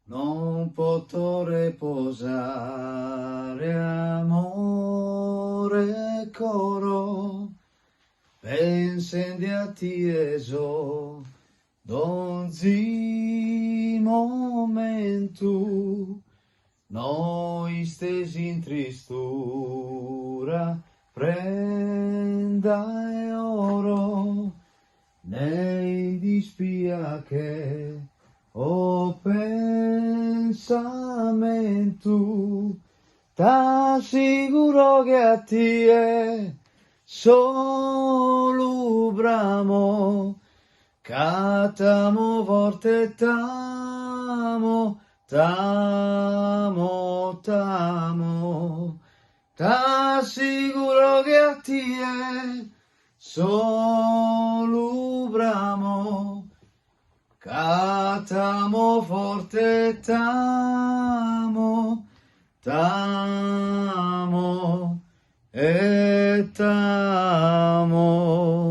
non potrò riposare, amore coro, pensendi a tieso, donzi momento, noi stesi in tristura, prenda e oro, nei dispia che o pensamento, t'assicuro che a te solo bramo, catamo forte tamo, tamo, tamo, t'assicuro che a te solo bramo, catamo forte tamo, tamo e tamo.